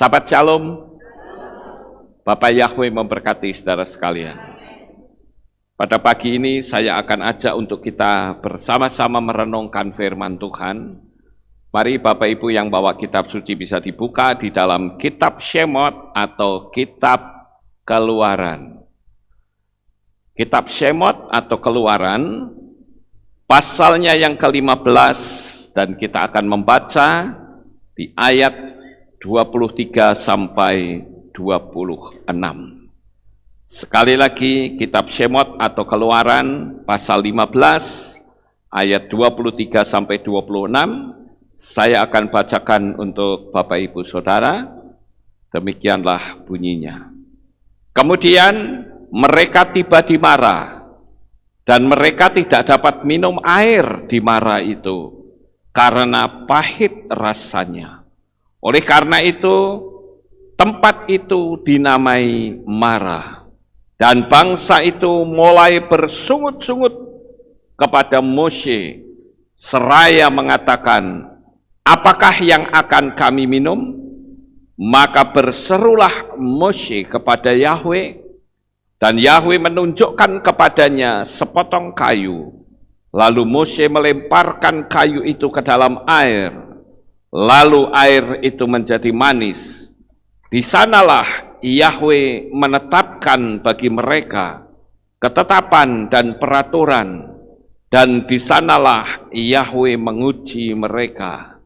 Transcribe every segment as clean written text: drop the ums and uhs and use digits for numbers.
Sahabat Shalom, Bapak Yahweh memberkati saudara sekalian. Pada pagi ini saya akan ajak untuk kita bersama-sama merenungkan firman Tuhan. Mari Bapak Ibu yang bawa kitab suci bisa dibuka di dalam kitab Shemot atau kitab Keluaran. Kitab Shemot atau Keluaran, pasalnya yang ke-15 dan kita akan membaca di ayat 23 sampai 26. Sekali lagi, kitab Shemot atau Keluaran pasal 15 ayat 23 sampai 26. Saya akan bacakan untuk Bapak Ibu Saudara. Demikianlah bunyinya. Kemudian mereka tiba di Mara, dan mereka tidak dapat minum air di Mara itu karena pahit rasanya. Oleh karena itu, tempat itu dinamai Mara. Dan bangsa itu mulai bersungut-sungut kepada Mose, seraya mengatakan, apakah yang akan kami minum? Maka berserulah Mose kepada Yahweh, dan Yahweh menunjukkan kepadanya sepotong kayu. Lalu Mose melemparkan kayu itu ke dalam air. Lalu air itu menjadi manis. Di sanalah Yahweh menetapkan bagi mereka ketetapan dan peraturan, dan di sanalah Yahweh menguji mereka.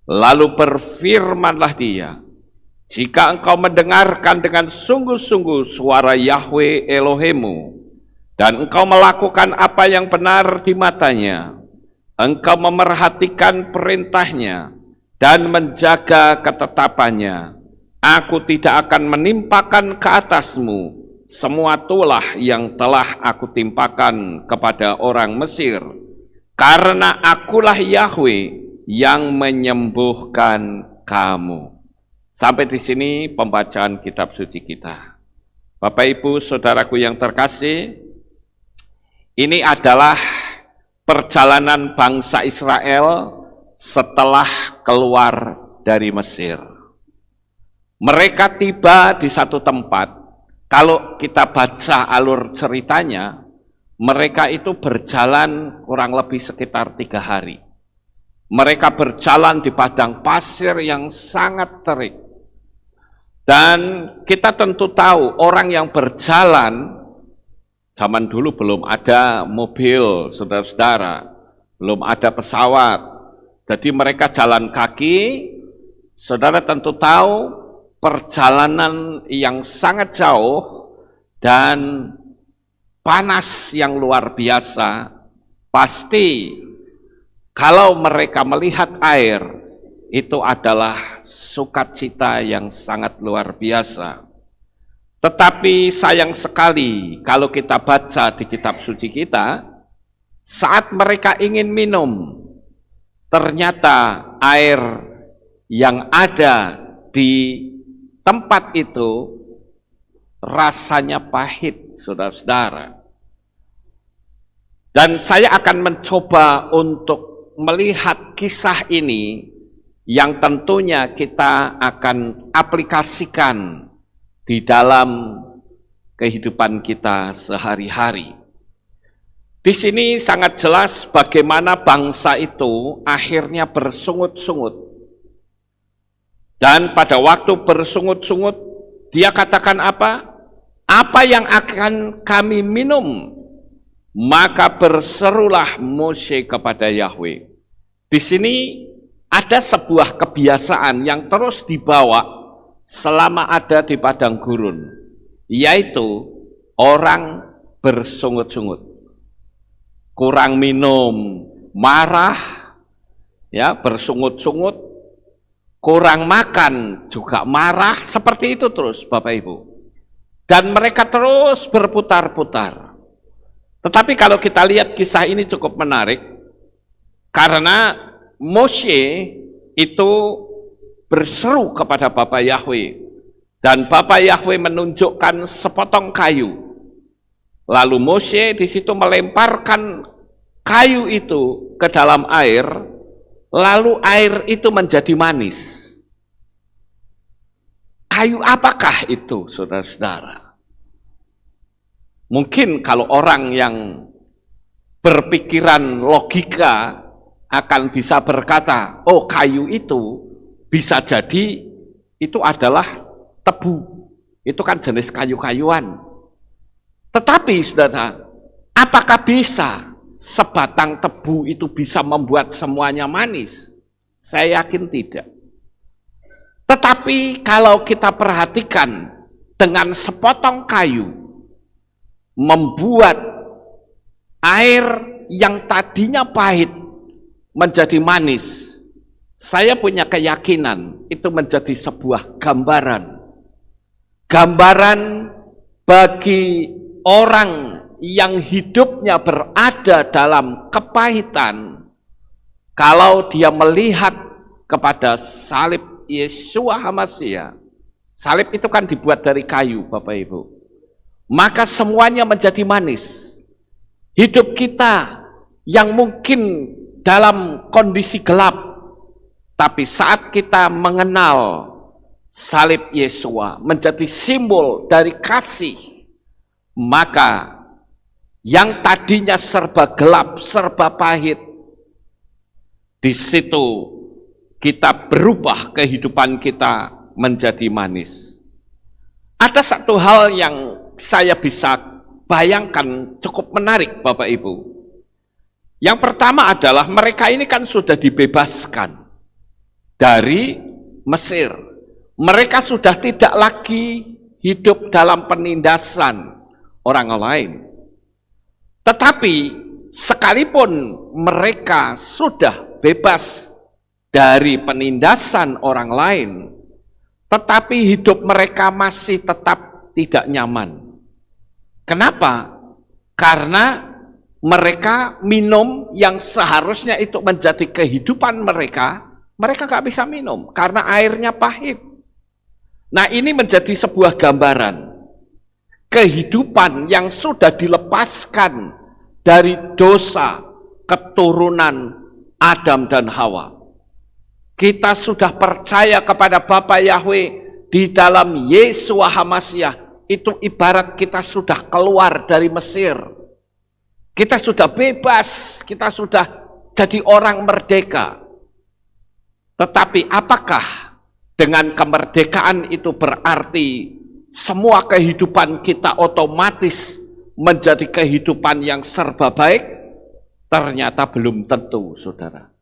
Lalu berfirmanlah Dia, jika engkau mendengarkan dengan sungguh-sungguh suara Yahweh Elohemu, dan engkau melakukan apa yang benar di matanya, engkau memerhatikan perintahnya, dan menjaga ketetapannya, aku tidak akan menimpakan ke atasmu semua tulah yang telah aku timpakan kepada orang Mesir, karena akulah Yahweh yang menyembuhkan kamu. Sampai di sini pembacaan kitab suci kita. Bapak Ibu Saudaraku yang terkasih, ini adalah perjalanan bangsa Israel setelah keluar dari Mesir. Mereka tiba di satu tempat. Kalau kita baca alur ceritanya, mereka itu berjalan kurang lebih sekitar 3 hari. Mereka berjalan di padang pasir yang sangat terik. Dan kita tentu tahu orang yang berjalan, zaman dulu belum ada mobil, saudara-saudara, belum ada pesawat. Jadi mereka jalan kaki, saudara tentu tahu perjalanan yang sangat jauh dan panas yang luar biasa. Pasti kalau mereka melihat air, itu adalah sukacita yang sangat luar biasa. Tetapi sayang sekali kalau kita baca di kitab suci kita, saat mereka ingin minum, ternyata air yang ada di tempat itu rasanya pahit, saudara-saudara. Dan saya akan mencoba untuk melihat kisah ini yang tentunya kita akan aplikasikan di dalam kehidupan kita sehari-hari. Di sini sangat jelas bagaimana bangsa itu akhirnya bersungut-sungut. Dan pada waktu bersungut-sungut, dia katakan apa? Apa yang akan kami minum? Maka berserulah Mose kepada Yahweh. Di sini ada sebuah kebiasaan yang terus dibawa selama ada di padang gurun, yaitu orang bersungut-sungut. Kurang minum, marah, ya, bersungut-sungut, kurang makan juga marah, seperti itu terus Bapak Ibu. Dan mereka terus berputar-putar. Tetapi kalau kita lihat kisah ini cukup menarik, karena Mose itu berseru kepada Bapak Yahweh, dan Bapak Yahweh menunjukkan sepotong kayu. Lalu Mose di situ melemparkan kayu itu ke dalam air, lalu air itu menjadi manis. kayu apakah itu, saudara-saudara? Mungkin kalau orang yang berpikiran logika akan bisa berkata, oh kayu itu bisa jadi itu adalah tebu. Itu kan jenis kayu-kayuan. Tetapi saudara, apakah bisa sebatang tebu itu bisa membuat semuanya manis? Saya yakin tidak. Tetapi kalau kita perhatikan dengan sepotong kayu membuat air yang tadinya pahit menjadi manis, saya punya keyakinan itu menjadi sebuah gambaran. Gambaran bagi orang yang hidupnya berada dalam kepahitan, kalau dia melihat kepada salib Yesua HaMasiah. Salib itu kan dibuat dari kayu, Bapak Ibu. Maka semuanya menjadi manis. Hidup kita yang mungkin dalam kondisi gelap, tapi saat kita mengenal salib Yesua menjadi simbol dari kasih, maka yang tadinya serba gelap, serba pahit, di situ kita berubah, kehidupan kita menjadi manis. Ada satu hal yang saya bisa bayangkan cukup menarik, Bapak Ibu. Yang pertama adalah mereka ini kan sudah dibebaskan dari Mesir. Mereka sudah tidak lagi hidup dalam penindasan orang lain. Tetapi sekalipun mereka sudah bebas dari penindasan orang lain, tetapi hidup mereka masih tetap tidak nyaman. Kenapa? Karena mereka minum yang seharusnya itu menjadi kehidupan mereka, mereka nggak bisa minum karena airnya pahit. Nah, ini menjadi sebuah gambaran kehidupan yang sudah dilepaskan dari dosa keturunan Adam dan Hawa. Kita sudah percaya kepada Bapa Yahweh di dalam Yesua HaMasiah. Itu ibarat kita sudah keluar dari Mesir. Kita sudah bebas, kita sudah jadi orang merdeka. Tetapi apakah dengan kemerdekaan itu berarti semua kehidupan kita otomatis menjadi kehidupan yang serba baik? Ternyata belum tentu, saudara.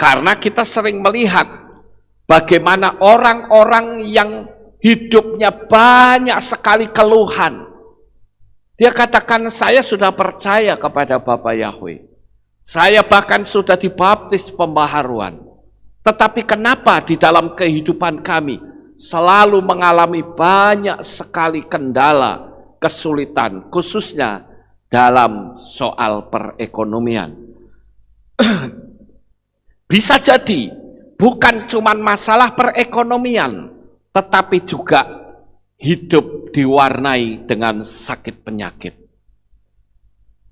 Karena kita sering melihat bagaimana orang-orang yang hidupnya banyak sekali keluhan. Dia katakan, saya sudah percaya kepada Bapa Yahweh. Saya bahkan sudah dibaptis pembaharuan. Tetapi kenapa di dalam kehidupan kami selalu mengalami banyak sekali kendala, kesulitan, khususnya dalam soal perekonomian. Bisa jadi bukan cuma masalah perekonomian, tetapi juga hidup diwarnai dengan sakit penyakit.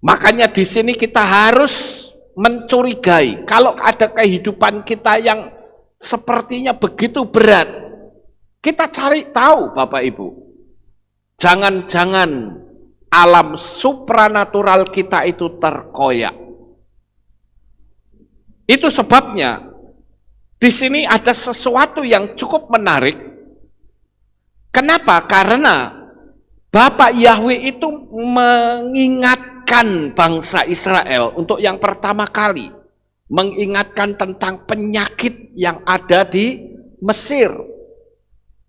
Makanya di sini kita harus mencurigai kalau ada kehidupan kita yang sepertinya begitu berat. Kita cari tahu, Bapak Ibu. Jangan-jangan alam supranatural kita itu terkoyak. Itu sebabnya di sini ada sesuatu yang cukup menarik. Kenapa? Karena Bapak Yahweh itu mengingatkan bangsa Israel untuk yang pertama kali, mengingatkan tentang penyakit yang ada di Mesir.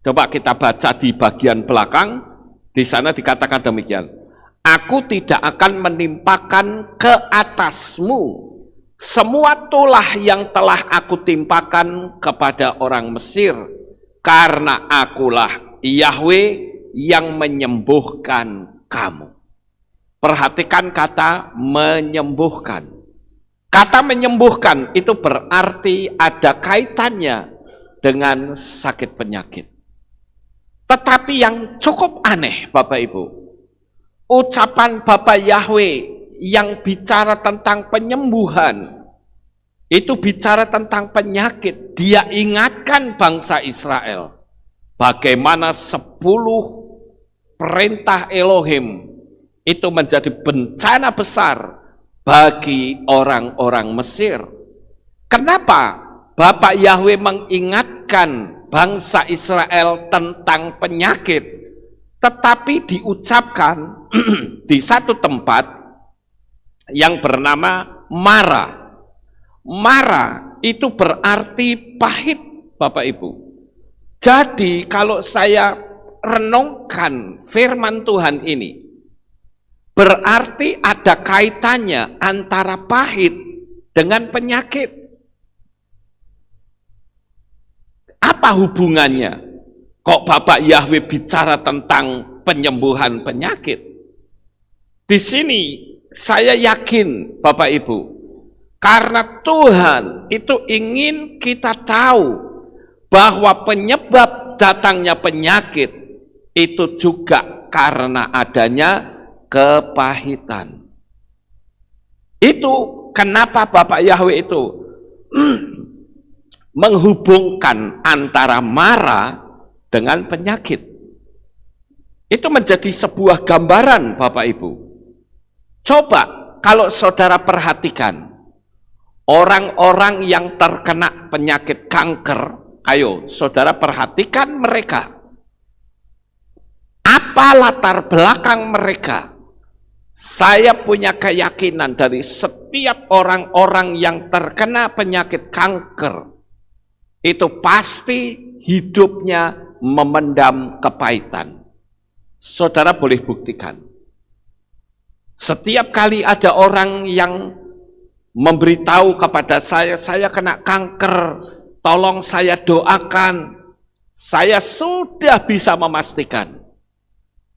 Coba kita baca di bagian belakang, di sana dikatakan demikian. Aku tidak akan menimpakan ke atasmu semua tulah yang telah aku timpakan kepada orang Mesir, karena akulah Yahweh yang menyembuhkan kamu. Perhatikan kata menyembuhkan. Kata menyembuhkan itu berarti ada kaitannya dengan sakit penyakit. Tetapi yang cukup aneh, Bapak Ibu, ucapan Bapak Yahweh yang bicara tentang penyembuhan, itu bicara tentang penyakit. Dia ingatkan bangsa Israel bagaimana 10 perintah Elohim itu menjadi bencana besar bagi orang-orang Mesir. Kenapa Bapak Yahweh mengingatkan bangsa Israel tentang penyakit, tetapi diucapkan di satu tempat yang bernama Mara. Mara itu berarti pahit, Bapak Ibu. Jadi kalau saya renungkan firman Tuhan ini, berarti ada kaitannya antara pahit dengan penyakit. Apa hubungannya? Kok Bapak Yahweh bicara tentang penyembuhan penyakit? Di sini saya yakin Bapak Ibu, karena Tuhan itu ingin kita tahu bahwa penyebab datangnya penyakit itu juga karena adanya kepahitan. Itu kenapa Bapak Yahweh itu menghubungkan antara Mara dengan penyakit. Itu menjadi sebuah gambaran Bapak Ibu. Coba kalau saudara perhatikan, orang-orang yang terkena penyakit kanker, ayo saudara perhatikan mereka. Apa latar belakang mereka? Saya punya keyakinan dari setiap orang-orang yang terkena penyakit kanker, itu pasti hidupnya memendam kepahitan. Saudara boleh buktikan. Setiap kali ada orang yang memberitahu kepada saya kena kanker, tolong saya doakan. Saya sudah bisa memastikan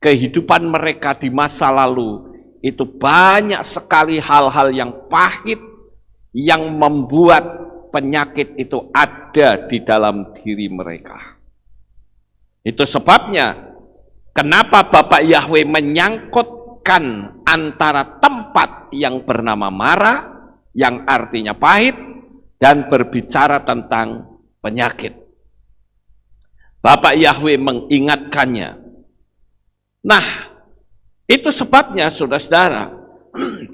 kehidupan mereka di masa lalu itu banyak sekali hal-hal yang pahit yang membuat penyakit itu ada di dalam diri mereka. Itu sebabnya kenapa Bapak Yahweh menyangkutkan antara tempat yang bernama Mara, yang artinya pahit, dan berbicara tentang penyakit. Bapak Yahweh mengingatkannya. Nah, itu sebabnya saudara-saudara,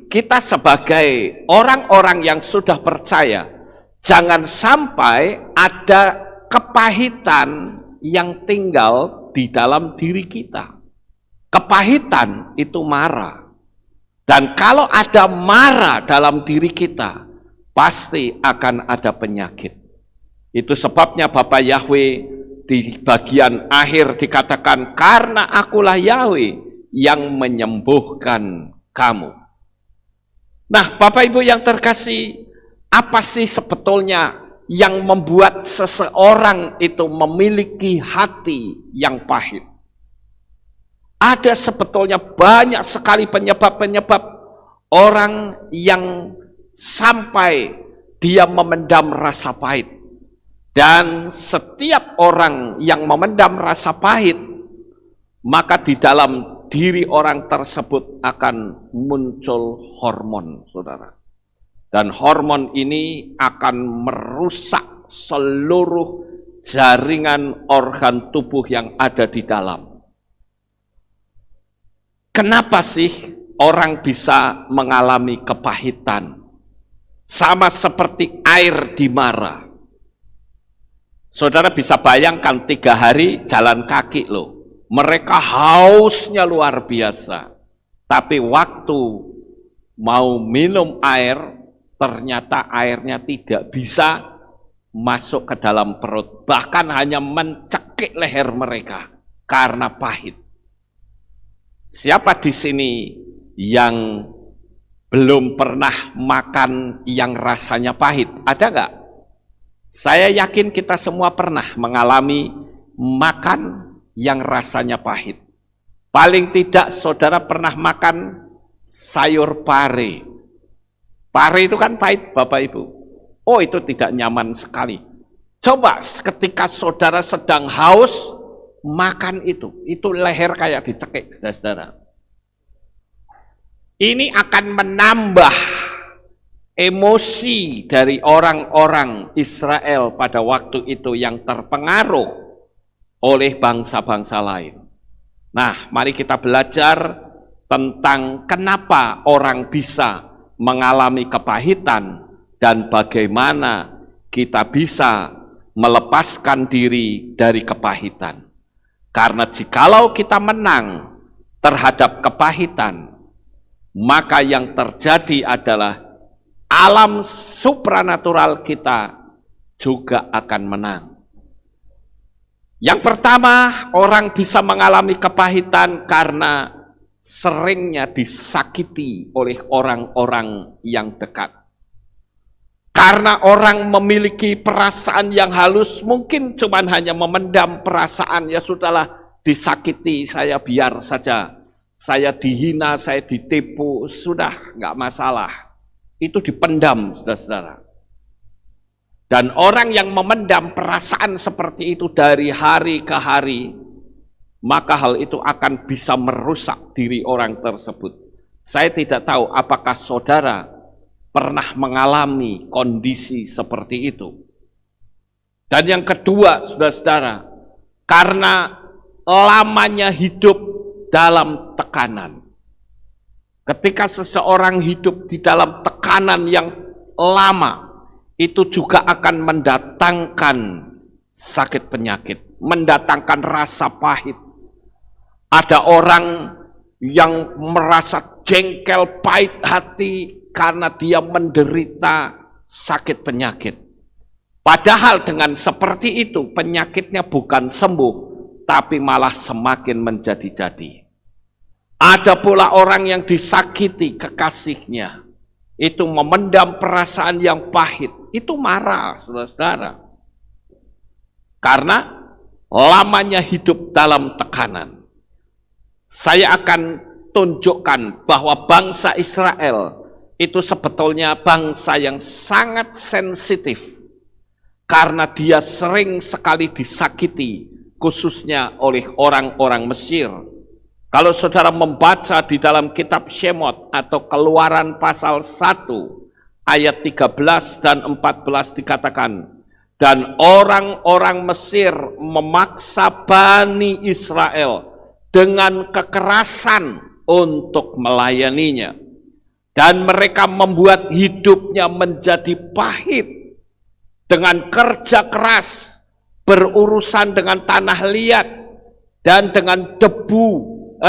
kita sebagai orang-orang yang sudah percaya, jangan sampai ada kepahitan yang tinggal di dalam diri kita. Kepahitan itu Mara. Dan kalau ada Mara dalam diri kita, pasti akan ada penyakit. Itu sebabnya Bapak Yahweh di bagian akhir dikatakan, karena akulah Yahweh yang menyembuhkan kamu. Nah, Bapak Ibu yang terkasih, apa sih sebetulnya yang membuat seseorang itu memiliki hati yang pahit? Ada sebetulnya banyak sekali penyebab-penyebab orang yang sampai dia memendam rasa pahit. Dan setiap orang yang memendam rasa pahit, maka di dalam diri orang tersebut akan muncul hormon, saudara. Dan hormon ini akan merusak seluruh jaringan organ tubuh yang ada di dalam. Kenapa sih orang bisa mengalami kepahitan? Sama seperti air di Mara. Saudara bisa bayangkan 3 hari jalan kaki loh. Mereka hausnya luar biasa. Tapi waktu mau minum air, ternyata airnya tidak bisa masuk ke dalam perut. Bahkan hanya mencekik leher mereka karena pahit. Siapa di sini yang belum pernah makan yang rasanya pahit? Ada nggak? Saya yakin kita semua pernah mengalami makan yang rasanya pahit. Paling tidak saudara pernah makan sayur pare. Pare itu kan pahit, Bapak Ibu. Oh, itu tidak nyaman sekali. Coba ketika saudara sedang haus, makan itu leher kayak dicekik, saudara. Ini akan menambah emosi dari orang-orang Israel pada waktu itu yang terpengaruh oleh bangsa-bangsa lain. Nah, mari kita belajar tentang kenapa orang bisa mengalami kepahitan dan bagaimana kita bisa melepaskan diri dari kepahitan. Karena jikalau kita menang terhadap kepahitan, maka yang terjadi adalah alam supranatural kita juga akan menang. Yang pertama, orang bisa mengalami kepahitan karena seringnya disakiti oleh orang-orang yang dekat. Karena orang memiliki perasaan yang halus, mungkin cuma hanya memendam perasaan, ya sudahlah, disakiti, saya biar saja. Saya dihina, saya ditipu, sudah nggak masalah. Itu dipendam, saudara-saudara. Dan orang yang memendam perasaan seperti itu dari hari ke hari, maka hal itu akan bisa merusak diri orang tersebut. Saya tidak tahu apakah saudara pernah mengalami kondisi seperti itu. Dan yang kedua, saudara-saudara, karena lamanya hidup dalam tekanan. Ketika seseorang hidup di dalam tekanan yang lama, itu juga akan mendatangkan sakit penyakit, mendatangkan rasa pahit. Ada orang yang merasa jengkel, pahit hati, karena dia menderita sakit penyakit. Padahal dengan seperti itu penyakitnya bukan sembuh, tapi malah semakin menjadi-jadi. Ada pula orang yang disakiti kekasihnya, itu memendam perasaan yang pahit, itu marah, saudara-saudara. Karena lamanya hidup dalam tekanan. Saya akan tunjukkan bahwa bangsa Israel itu sebetulnya bangsa yang sangat sensitif karena dia sering sekali disakiti, khususnya oleh orang-orang Mesir. Kalau saudara membaca di dalam kitab Shemot atau Keluaran pasal 1 ayat 13 dan 14 dikatakan, dan orang-orang Mesir memaksa Bani Israel dengan kekerasan untuk melayaninya. Dan mereka membuat hidupnya menjadi pahit dengan kerja keras, berurusan dengan tanah liat, dan dengan debu,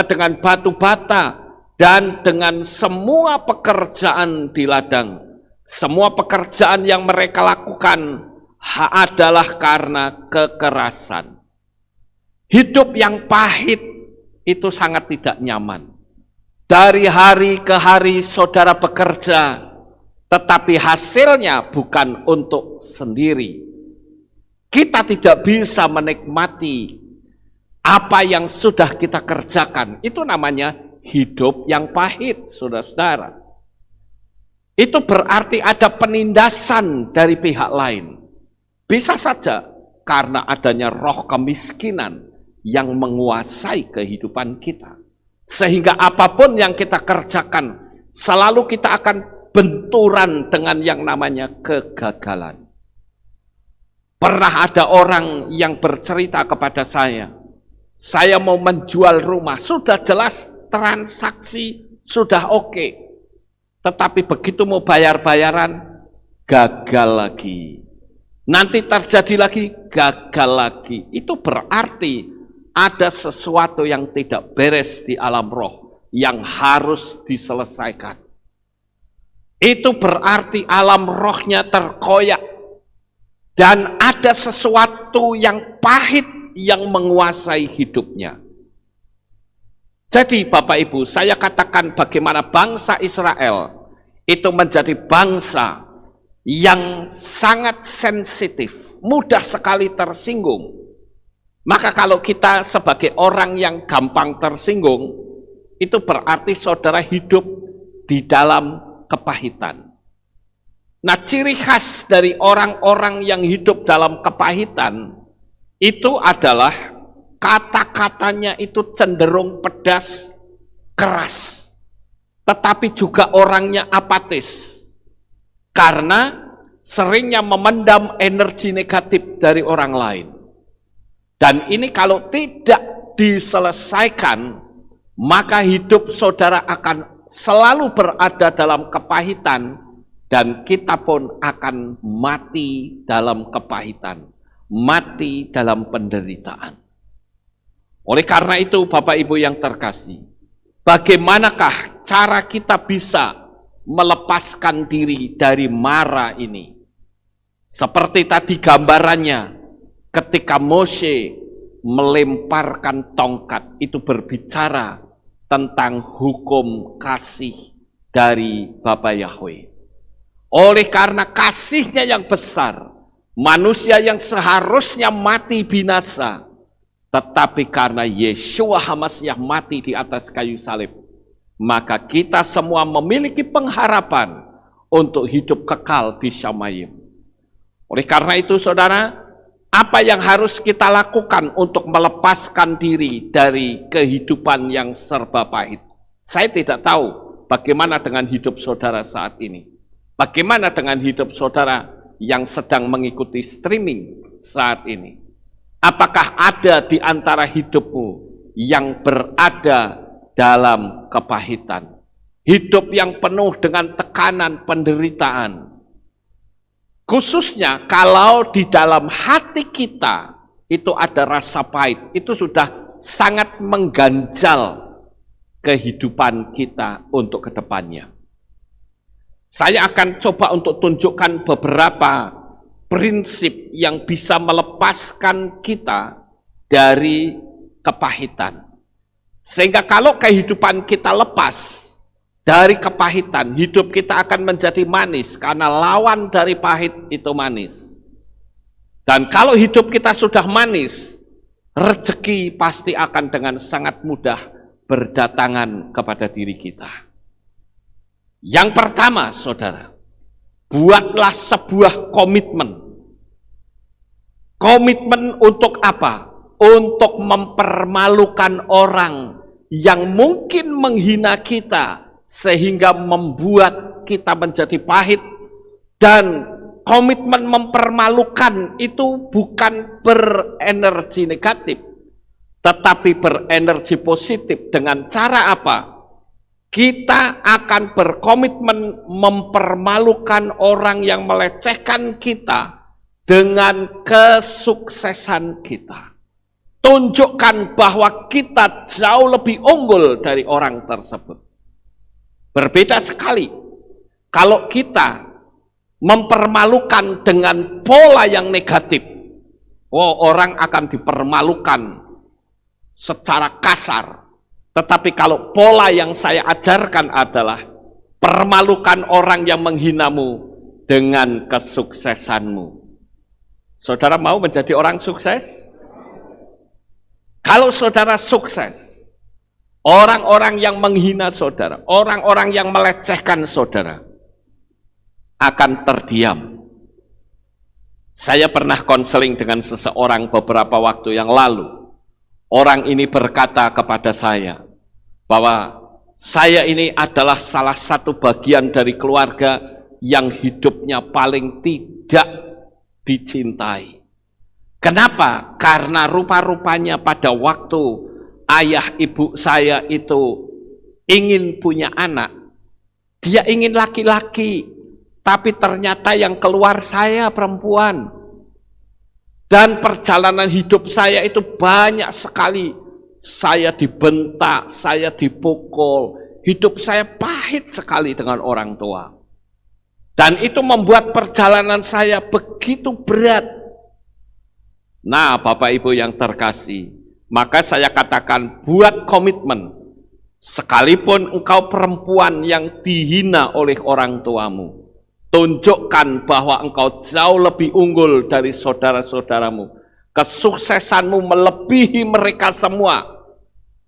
dengan batu bata, dan dengan semua pekerjaan di ladang. Semua pekerjaan yang mereka lakukan adalah karena kekerasan. Hidup yang pahit itu sangat tidak nyaman. Dari hari ke hari saudara bekerja, tetapi hasilnya bukan untuk sendiri. Kita tidak bisa menikmati apa yang sudah kita kerjakan. Itu namanya hidup yang pahit, saudara-saudara. Itu berarti ada penindasan dari pihak lain. Bisa saja karena adanya roh kemiskinan yang menguasai kehidupan kita. Sehingga apapun yang kita kerjakan, selalu kita akan benturan dengan yang namanya kegagalan. Pernah ada orang yang bercerita kepada saya mau menjual rumah, sudah jelas transaksi, sudah oke. Tetapi begitu mau bayar-bayaran, gagal lagi. Nanti terjadi lagi, gagal lagi. Itu berarti ada sesuatu yang tidak beres di alam roh yang harus diselesaikan. Itu berarti alam rohnya terkoyak dan ada sesuatu yang pahit yang menguasai hidupnya. Jadi Bapak Ibu, saya katakan bagaimana bangsa Israel itu menjadi bangsa yang sangat sensitif, mudah sekali tersinggung. Maka kalau kita sebagai orang yang gampang tersinggung, itu berarti saudara hidup di dalam kepahitan. Nah, ciri khas dari orang-orang yang hidup dalam kepahitan, itu adalah kata-katanya itu cenderung pedas, keras. Tetapi juga orangnya apatis. Karena seringnya memendam energi negatif dari orang lain. Dan ini kalau tidak diselesaikan, maka hidup saudara akan selalu berada dalam kepahitan, dan kita pun akan mati dalam kepahitan, mati dalam penderitaan. Oleh karena itu, Bapak Ibu yang terkasih, bagaimanakah cara kita bisa melepaskan diri dari mara ini? Seperti tadi gambarannya, ketika Mose melemparkan tongkat, itu berbicara tentang hukum kasih dari Bapa Yahweh. Oleh karena kasihnya yang besar, manusia yang seharusnya mati binasa, tetapi karena Yeshua HaMasyiah mati di atas kayu salib, maka kita semua memiliki pengharapan untuk hidup kekal di Shamayim. Oleh karena itu, saudara, apa yang harus kita lakukan untuk melepaskan diri dari kehidupan yang serba pahit? Saya tidak tahu bagaimana dengan hidup saudara saat ini. Bagaimana dengan hidup saudara yang sedang mengikuti streaming saat ini? Apakah ada di antara hidupmu yang berada dalam kepahitan? Hidup yang penuh dengan tekanan penderitaan. Khususnya kalau di dalam hati kita itu ada rasa pahit, itu sudah sangat mengganjal kehidupan kita untuk kedepannya. Saya akan coba untuk tunjukkan beberapa prinsip yang bisa melepaskan kita dari kepahitan. Sehingga kalau kehidupan kita lepas dari kepahitan, hidup kita akan menjadi manis, karena lawan dari pahit itu manis. Dan kalau hidup kita sudah manis, rezeki pasti akan dengan sangat mudah berdatangan kepada diri kita. Yang pertama, saudara, buatlah sebuah komitmen. Komitmen untuk apa? Untuk mempermalukan orang yang mungkin menghina kita, sehingga membuat kita menjadi pahit. Dan komitmen mempermalukan itu bukan berenergi negatif, tetapi berenergi positif. Dengan cara apa? Kita akan berkomitmen mempermalukan orang yang melecehkan kita dengan kesuksesan kita. Tunjukkan bahwa kita jauh lebih unggul dari orang tersebut. Berbeda sekali kalau kita mempermalukan dengan pola yang negatif. Orang akan dipermalukan secara kasar. Tetapi kalau pola yang saya ajarkan adalah permalukan orang yang menghinamu dengan kesuksesanmu. Saudara mau menjadi orang sukses? Kalau saudara sukses, orang-orang yang menghina saudara, orang-orang yang melecehkan saudara akan terdiam. Saya pernah konseling dengan seseorang beberapa waktu yang lalu. Orang ini berkata kepada saya bahwa saya ini adalah salah satu bagian dari keluarga yang hidupnya paling tidak dicintai. Kenapa? Karena rupa-rupanya pada waktu ayah ibu saya itu ingin punya anak, dia ingin laki-laki, tapi ternyata yang keluar saya perempuan. Dan perjalanan hidup saya itu banyak sekali. Saya dibentak, saya dipukul, hidup saya pahit sekali dengan orang tua. Dan itu membuat perjalanan saya begitu berat. Nah, Bapak Ibu yang terkasih, maka saya katakan buat komitmen. Sekalipun engkau perempuan yang dihina oleh orang tuamu, tunjukkan bahwa engkau jauh lebih unggul dari saudara-saudaramu. Kesuksesanmu melebihi mereka semua.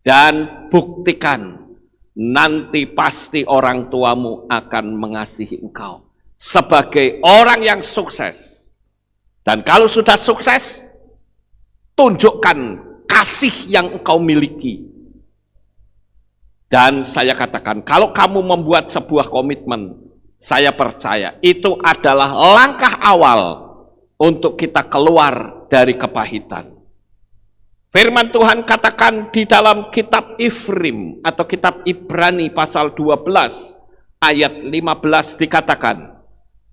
Dan buktikan, nanti pasti orang tuamu akan mengasihi engkau sebagai orang yang sukses. Dan kalau sudah sukses, tunjukkan kasih yang engkau miliki. Dan saya katakan, kalau kamu membuat sebuah komitmen, saya percaya itu adalah langkah awal untuk kita keluar dari kepahitan. Firman Tuhan katakan di dalam kitab Ifrim atau kitab Ibrani pasal 12 ayat 15 dikatakan,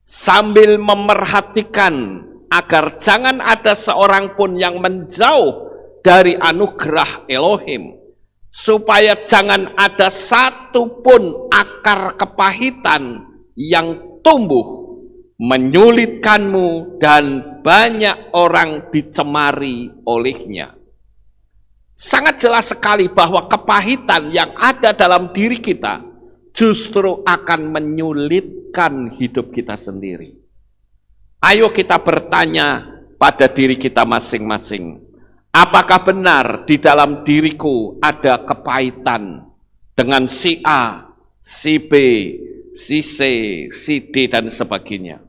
sambil memerhatikan agar jangan ada seorang pun yang menjauh dari anugerah Elohim, supaya jangan ada satu pun akar kepahitan yang tumbuh menyulitkanmu dan banyak orang dicemari olehnya. Sangat jelas sekali bahwa kepahitan yang ada dalam diri kita justru akan menyulitkan hidup kita sendiri. Ayo kita bertanya pada diri kita masing-masing, apakah benar di dalam diriku ada kepahitan dengan si A, si B, si C, si D, dan sebagainya?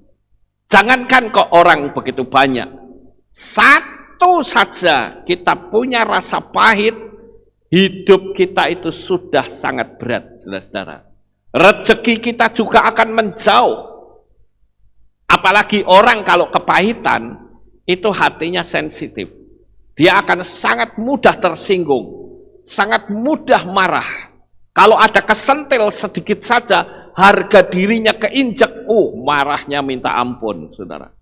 Jangankan kok orang begitu banyak, satu saja kita punya rasa pahit, hidup kita itu sudah sangat berat, saudara-saudara. Rezeki kita juga akan menjauh. Apalagi orang kalau kepahitan, itu hatinya sensitif. Dia akan sangat mudah tersinggung, sangat mudah marah. Kalau ada kesentil sedikit saja, harga dirinya keinjek, marahnya minta ampun, saudara.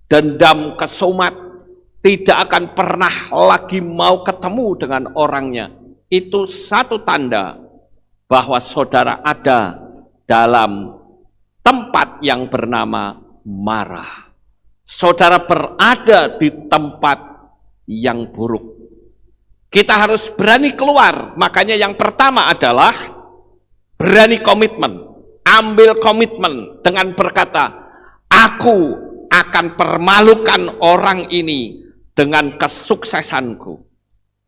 Dendam, kesumat, tidak akan pernah lagi mau ketemu dengan orangnya. Itu satu tanda bahwa saudara ada dalam tempat yang bernama marah. Saudara berada di tempat yang buruk. Kita harus berani keluar. Makanya yang pertama adalah berani komitmen. Ambil komitmen dengan berkata, aku akan permalukan orang ini dengan kesuksesanku.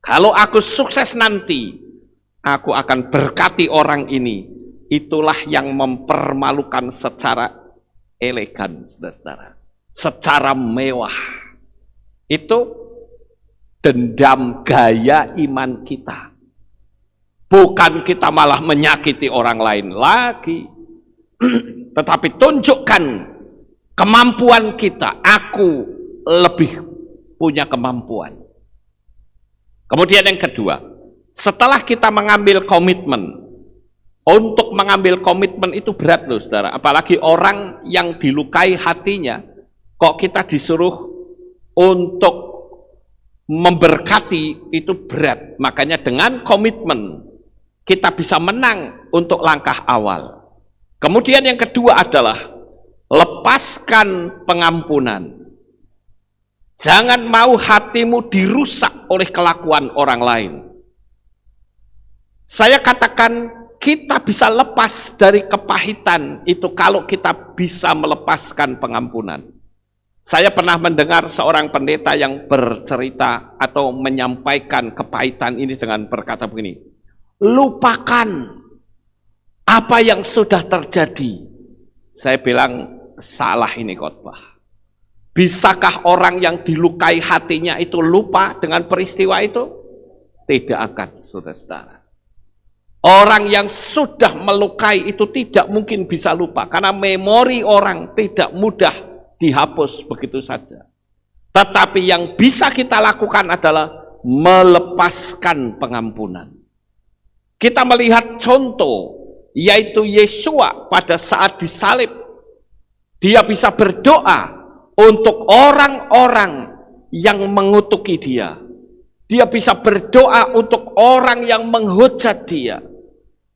Kalau aku sukses nanti, aku akan berkati orang ini. Itulah yang mempermalukan secara elegan, saudara. Secara mewah. Itu dendam gaya iman kita. Bukan kita malah menyakiti orang lain lagi. Tetapi tunjukkan kemampuan kita. Aku lebih punya kemampuan. Kemudian yang kedua, setelah kita mengambil komitmen, untuk mengambil komitmen itu berat loh, saudara. Apalagi orang yang dilukai hatinya, kok kita disuruh untuk memberkati, itu berat. Makanya dengan komitmen kita bisa menang untuk langkah awal. Kemudian yang kedua adalah lepaskan pengampunan. Jangan mau hatimu dirusak oleh kelakuan orang lain. Saya katakan kita bisa lepas dari kepahitan itu kalau kita bisa melepaskan pengampunan. Saya pernah mendengar seorang pendeta yang bercerita atau menyampaikan kepahitan ini dengan berkata begini, lupakan apa yang sudah terjadi. Saya bilang, salah ini khotbah. Bisakah orang yang dilukai hatinya itu lupa dengan peristiwa itu? Tidak akan, saudara-saudara. Orang yang sudah melukai itu tidak mungkin bisa lupa. Karena memori orang tidak mudah dihapus begitu saja. Tetapi yang bisa kita lakukan adalah melepaskan pengampunan. Kita melihat contoh, yaitu Yesua pada saat disalib. Dia bisa berdoa untuk orang-orang yang mengutuki dia. Dia bisa berdoa untuk orang yang menghujat dia.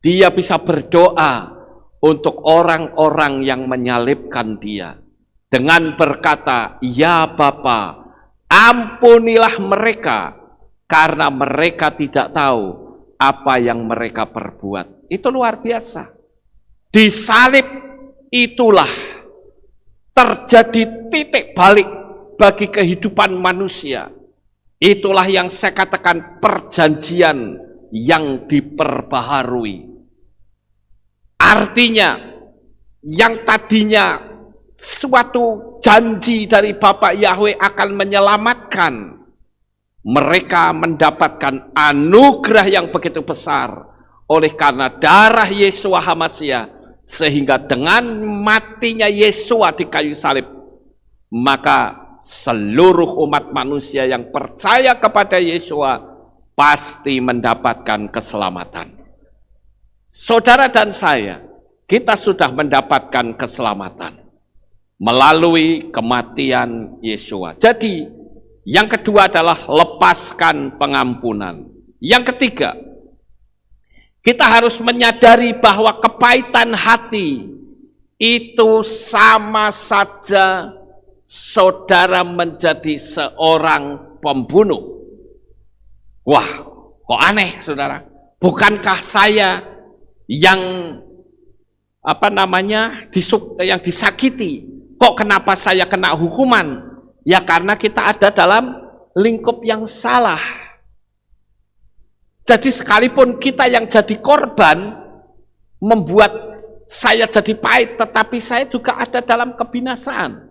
Dia bisa berdoa untuk orang-orang yang menyalibkan dia. Dengan berkata, ya Bapa, ampunilah mereka, karena mereka tidak tahu apa yang mereka perbuat. Itu luar biasa. Disalib itulah terjadi titik balik bagi kehidupan manusia. Itulah yang saya katakan perjanjian yang diperbaharui. Artinya, yang tadinya suatu janji dari Bapak Yahweh akan menyelamatkan, mereka mendapatkan anugerah yang begitu besar oleh karena darah Yesua HaMasyiah, sehingga dengan matinya Yesua di kayu salib, maka seluruh umat manusia yang percaya kepada Yesua pasti mendapatkan keselamatan. Saudara dan saya, kita sudah mendapatkan keselamatan melalui kematian Yesua. Jadi, yang kedua adalah lepaskan pengampunan. Yang ketiga, kita harus menyadari bahwa kepahitan hati itu sama saja saudara menjadi seorang pembunuh. Wah, kok aneh, saudara? Bukankah saya yang yang disakiti? Kok kenapa saya kena hukuman? Ya karena kita ada dalam lingkup yang salah. Jadi sekalipun kita yang jadi korban membuat saya jadi pahit, tetapi saya juga ada dalam kebinasaan.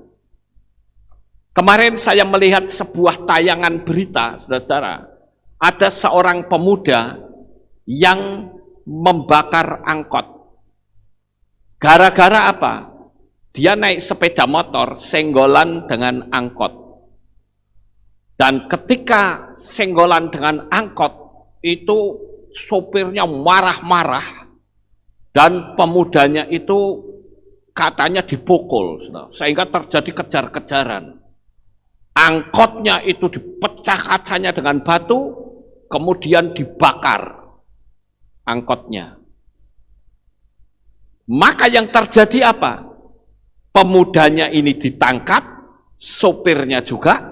Kemarin saya melihat sebuah tayangan berita, saudara-saudara. Ada seorang pemuda yang membakar angkot. Gara-gara apa? Dia naik sepeda motor senggolan dengan angkot. Dan ketika senggolan dengan angkot, itu sopirnya marah-marah dan pemudanya itu katanya dipukul, sehingga terjadi kejar-kejaran. Angkotnya itu dipecah kacanya dengan batu, kemudian dibakar angkotnya. Maka yang terjadi apa? Pemudanya ini ditangkap, sopirnya juga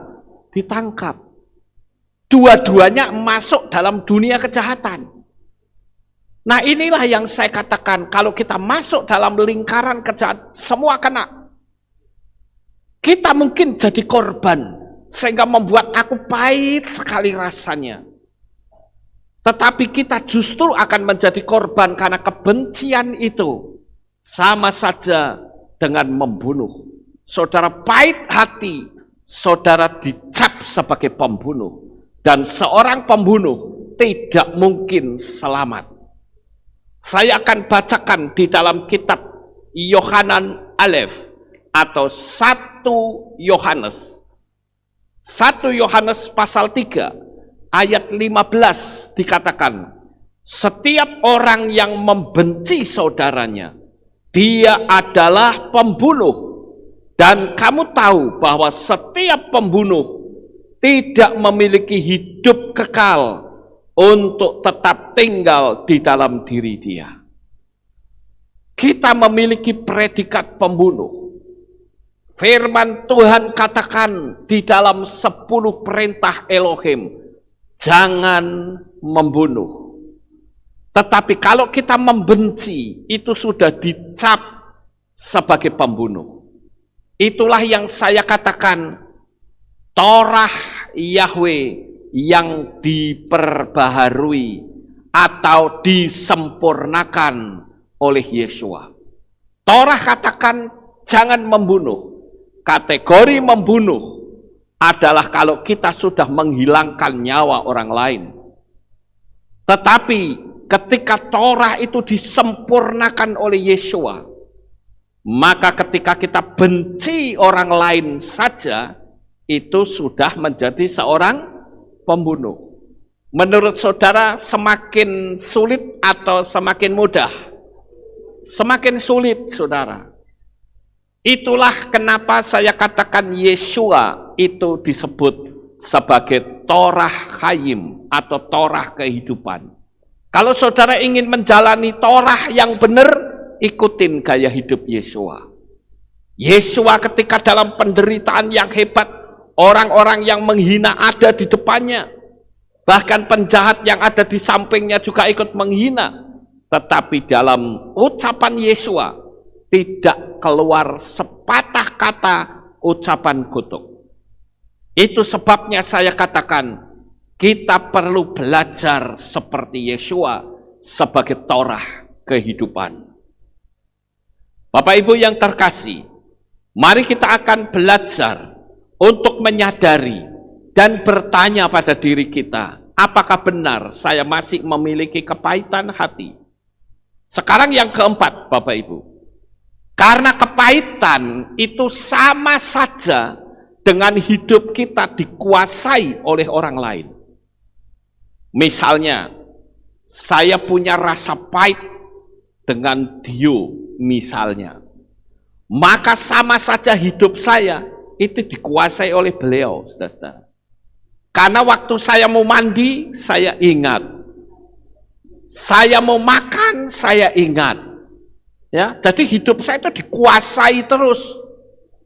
ditangkap. Dua-duanya masuk dalam dunia kejahatan. Nah, inilah yang saya katakan, kalau kita masuk dalam lingkaran kejahatan, semua kena. Kita mungkin jadi korban, sehingga membuat aku pahit sekali rasanya. Tetapi kita justru akan menjadi korban karena kebencian itu sama saja dengan membunuh. Saudara pahit hati, saudara dicap sebagai pembunuh. Dan seorang pembunuh tidak mungkin selamat. Saya akan bacakan di dalam kitab Yohanan Alef atau 1 Yohanes. 1 Yohanes pasal 3 ayat 15 dikatakan, setiap orang yang membenci saudaranya, dia adalah pembunuh. Dan kamu tahu bahwa setiap pembunuh tidak memiliki hidup kekal untuk tetap tinggal di dalam diri dia. Kita memiliki predikat pembunuh. Firman Tuhan katakan di dalam 10 perintah Elohim, jangan membunuh. Tetapi kalau kita membenci, itu sudah dicap sebagai pembunuh. Itulah yang saya katakan, Torah Yahweh yang diperbaharui atau disempurnakan oleh Yesua. Torah katakan jangan membunuh. Kategori membunuh adalah kalau kita sudah menghilangkan nyawa orang lain. Tetapi ketika Torah itu disempurnakan oleh Yesua, maka ketika kita benci orang lain saja, itu sudah menjadi seorang pembunuh. Menurut saudara, semakin sulit atau semakin mudah? Semakin sulit, saudara. Itulah kenapa saya katakan Yesua itu disebut sebagai Torah Hayim atau Torah kehidupan. Kalau saudara ingin menjalani Torah yang benar, ikutin gaya hidup Yesua. Yesua ketika dalam penderitaan yang hebat, orang-orang yang menghina ada di depannya. Bahkan penjahat yang ada di sampingnya juga ikut menghina. Tetapi dalam ucapan Yesua tidak keluar sepatah kata ucapan kutuk. Itu sebabnya saya katakan kita perlu belajar seperti Yesua sebagai Torah kehidupan. Bapak Ibu yang terkasih, mari kita akan belajar untuk menyadari dan bertanya pada diri kita, apakah benar saya masih memiliki kepahitan hati? Sekarang yang keempat, Bapak Ibu. Karena kepahitan itu sama saja dengan hidup kita dikuasai oleh orang lain. Misalnya, saya punya rasa pahit dengan Dio misalnya. Maka sama saja hidup saya itu dikuasai oleh beliau, saudara. Karena waktu saya mau mandi, saya ingat. Saya mau makan, saya ingat. Ya, jadi hidup saya itu dikuasai terus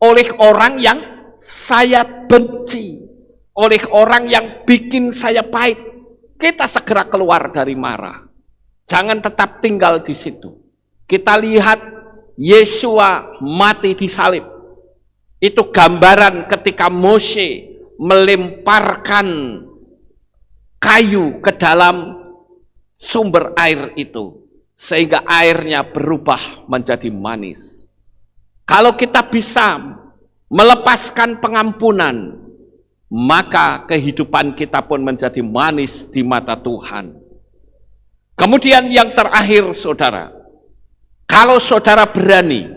oleh orang yang saya benci, oleh orang yang bikin saya pahit. Kita segera keluar dari marah. Jangan tetap tinggal di situ. Kita lihat Yesua mati di salib. Itu gambaran ketika Mose melemparkan kayu ke dalam sumber air itu, sehingga airnya berubah menjadi manis. Kalau kita bisa melepaskan pengampunan, maka kehidupan kita pun menjadi manis di mata Tuhan. Kemudian yang terakhir, saudara, kalau saudara berani,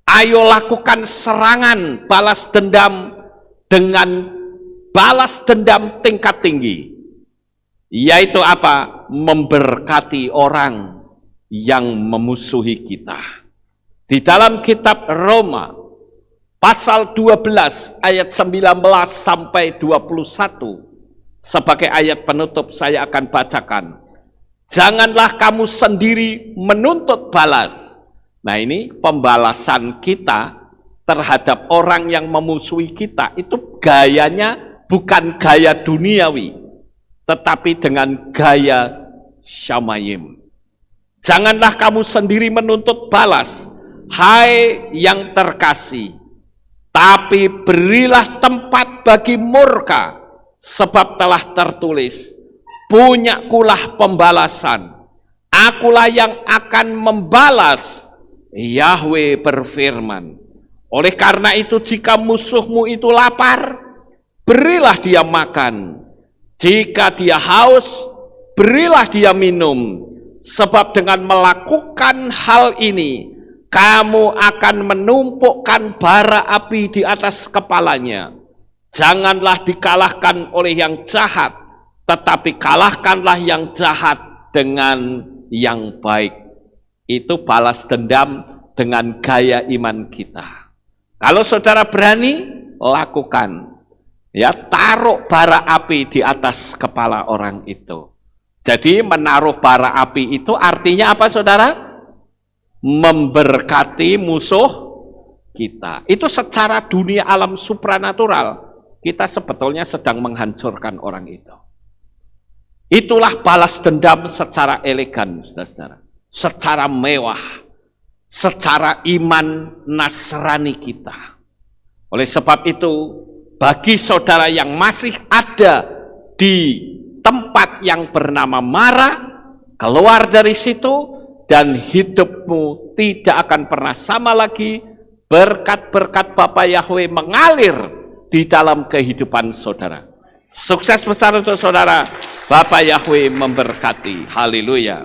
ayo lakukan serangan balas dendam dengan balas dendam tingkat tinggi. Yaitu apa? Memberkati orang yang memusuhi kita. Di dalam kitab Roma, pasal 12 ayat 19 sampai 21, sebagai ayat penutup saya akan bacakan. Janganlah kamu sendiri menuntut balas. Nah, ini pembalasan kita terhadap orang yang memusuhi kita, itu gayanya bukan gaya duniawi, tetapi dengan gaya syamayim. Janganlah kamu sendiri menuntut balas, hai yang terkasih, tapi berilah tempat bagi murka, sebab telah tertulis, punyakulah pembalasan, akulah yang akan membalas, Yahweh berfirman. Oleh karena itu, jika musuhmu itu lapar, berilah dia makan. Jika dia haus, berilah dia minum. Sebab dengan melakukan hal ini, kamu akan menumpukkan bara api di atas kepalanya. Janganlah dikalahkan oleh yang jahat, tetapi kalahkanlah yang jahat dengan yang baik. Itu balas dendam dengan gaya iman kita. Kalau saudara berani, lakukan. Ya, taruh bara api di atas kepala orang itu. Jadi menaruh bara api itu artinya apa, saudara? Memberkati musuh kita. Itu secara dunia alam supranatural, kita sebetulnya sedang menghancurkan orang itu. Itulah balas dendam secara elegan, saudara. Secara mewah, secara iman Nasrani kita. Oleh sebab itu, bagi saudara yang masih ada di tempat yang bernama Mara, keluar dari situ dan hidupmu tidak akan pernah sama lagi. Berkat-berkat Bapa Yahweh mengalir di dalam kehidupan saudara. Sukses besar untuk saudara. Bapa Yahweh memberkati. Haleluya.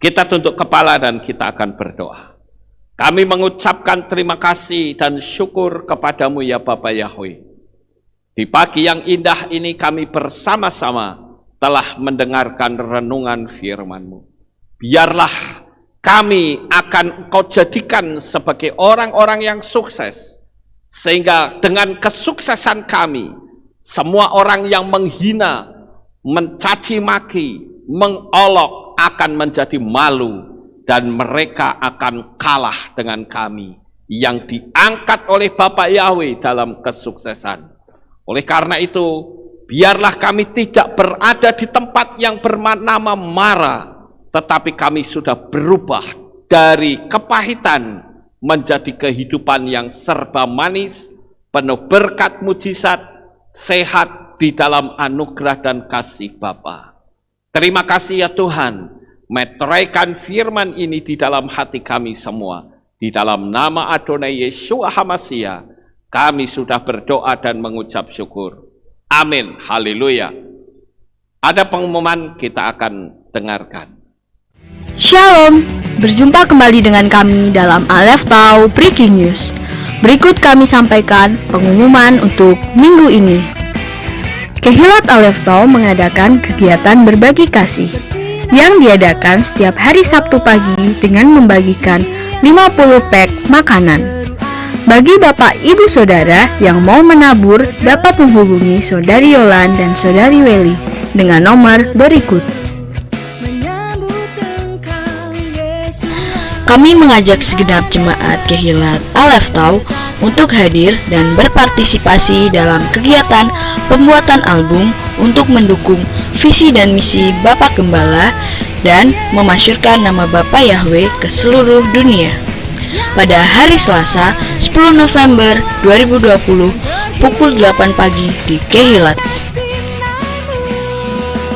Kita tunduk kepala dan kita akan berdoa. Kami mengucapkan terima kasih dan syukur kepadamu ya Bapa Yahweh. Di pagi yang indah ini kami bersama-sama telah mendengarkan renungan firman-Mu. Biarlah kami akan Engkau jadikan sebagai orang-orang yang sukses. Sehingga dengan kesuksesan kami, semua orang yang menghina, mencaci maki, mengolok akan menjadi malu. Dan mereka akan kalah dengan kami yang diangkat oleh Bapa Yahweh dalam kesuksesan. Oleh karena itu, biarlah kami tidak berada di tempat yang bernama Mara, tetapi kami sudah berubah dari kepahitan menjadi kehidupan yang serba manis, penuh berkat mujizat, sehat di dalam anugerah dan kasih Bapa. Terima kasih ya Tuhan, meteraikan firman ini di dalam hati kami semua. Di dalam nama Adonai Yeshua HaMashiach, kami sudah berdoa dan mengucap syukur. Amin. Haleluya. Ada pengumuman, kita akan dengarkan. Shalom, berjumpa kembali dengan kami dalam Aleph Tau Breaking News. Berikut kami sampaikan pengumuman untuk minggu ini. Kehilat Aleftau mengadakan kegiatan berbagi kasih yang diadakan setiap hari Sabtu pagi dengan membagikan 50 pack makanan. Bagi Bapak Ibu Saudara yang mau menabur dapat menghubungi Saudari Yolan dan Saudari Weli dengan nomor berikut. Kami mengajak segenap jemaat Kehilat Aleftau untuk hadir dan berpartisipasi dalam kegiatan pembuatan album untuk mendukung visi dan misi Bapak Gembala dan memasyurkan nama Bapak Yahweh ke seluruh dunia. Pada hari Selasa, 10 November 2020, pukul 8 pagi di Kehilat.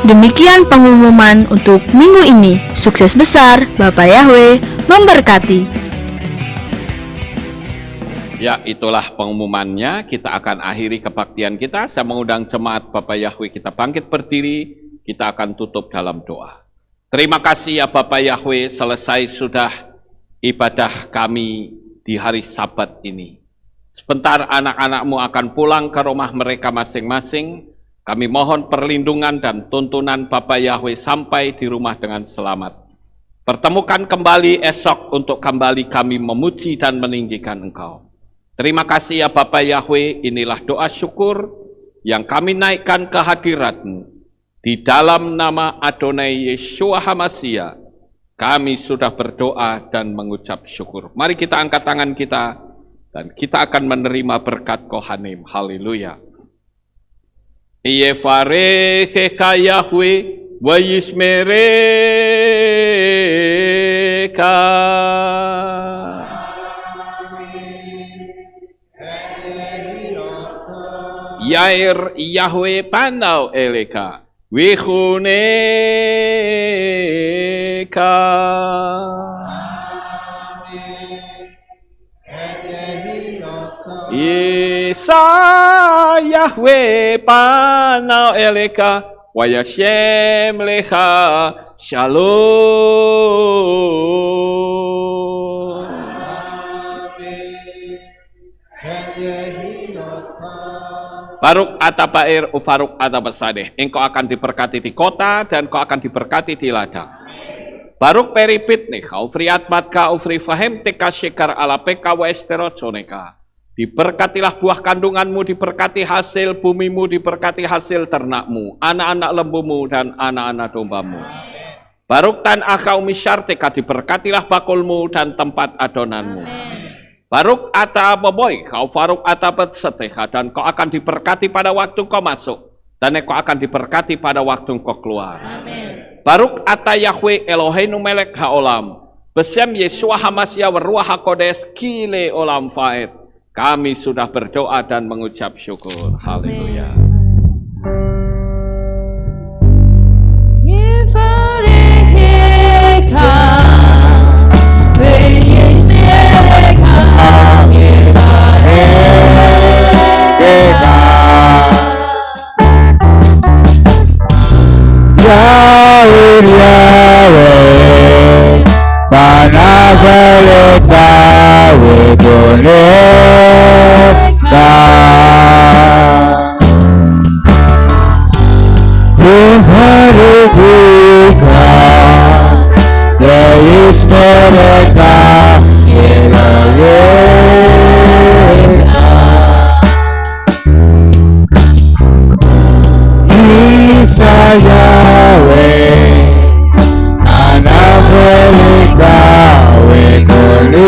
Demikian pengumuman untuk minggu ini. Sukses besar, Bapak Yahweh memberkati. Ya, itulah pengumumannya. Kita akan akhiri kebaktian kita. Saya mengundang jemaat Bapak Yahweh kita bangkit berdiri. Kita akan tutup dalam doa. Terima kasih ya Bapak Yahweh, selesai sudah ibadah kami di hari Sabat ini. Sebentar anak-anakmu akan pulang ke rumah mereka masing-masing. Kami mohon perlindungan dan tuntunan Bapak Yahweh sampai di rumah dengan selamat. Pertemukan kembali esok untuk kembali kami memuji dan meninggikan Engkau. Terima kasih ya Bapak Yahweh, inilah doa syukur yang kami naikkan ke hadirat-Mu. Di dalam nama Adonai Yeshua HaMashiach, kami sudah berdoa dan mengucap syukur. Mari kita angkat tangan kita dan kita akan menerima berkat Kohanim. Haleluya. Yevarechecha Yahweh wa yishmerecha. Yair Yahweh panau eleka wichuneka. Isa Yahweh panau eleka wa yashem lecha shalom. Baruk atapair ufaruk atapasadeh. Engkau akan diberkati di kota dan kau akan diberkati di ladang. Baruk peripit nih, kau friat matka ufri fahem teka shekar ala peka wa esteroconeka. Diberkatilah buah kandunganmu, diberkati hasil bumimu, diberkati hasil ternakmu, anak-anak lembumu dan anak-anak dombamu. Baruk tan akau misyarteka, diberkatilah bakulmu dan tempat adonanmu. Baruk ata boboy, kau faruk ata betseteha, dan kau akan diberkati pada waktu kau masuk, dan kau akan diberkati pada waktu kau keluar. Amin. Baruk ata Yahweh Eloheinu melek haolam, besem Yeshua HaMashiach wa Ruach HaKodes kile olam faed. Kami sudah berdoa dan mengucap syukur. Haleluya. Yahweh Yahweh Panavaleka Wedoneka Ufarudika Deis mereka Yahweh Isa Yahweh Anavelika Wekolika.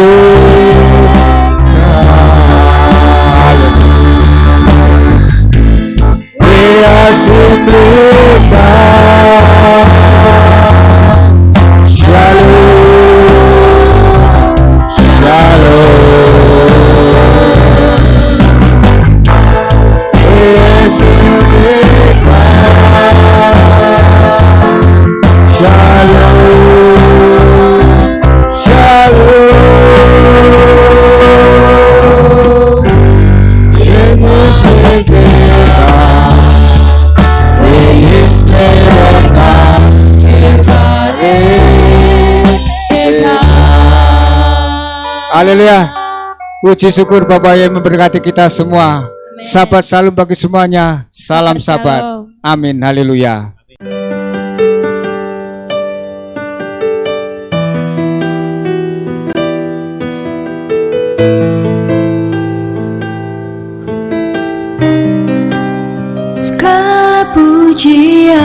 We are simplika Shalom Shalom. We are simplika Shalom, shalom. Yesus mereka, Yesus mereka, Haleluya. Puji syukur Bapak yang memberkati kita semua. Sahabat shalom bagi semuanya. Salam sahabat. Shalom. Amin. Haleluya. Segala pujian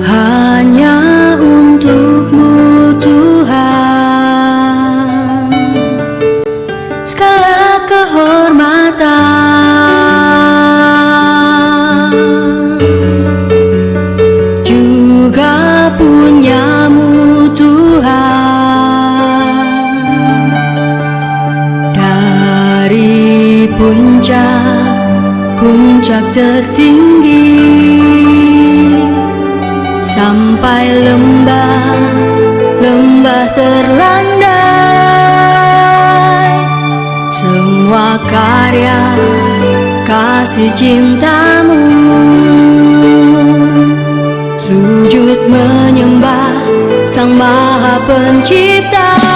hanya untuk-Mu Tuhan, segala kehormatan juga punya-Mu Tuhan. Dari puncak tertinggi sampai lembah terlandai, semua karya kasih cinta-Mu, sujud menyembah Sang Maha Pencipta.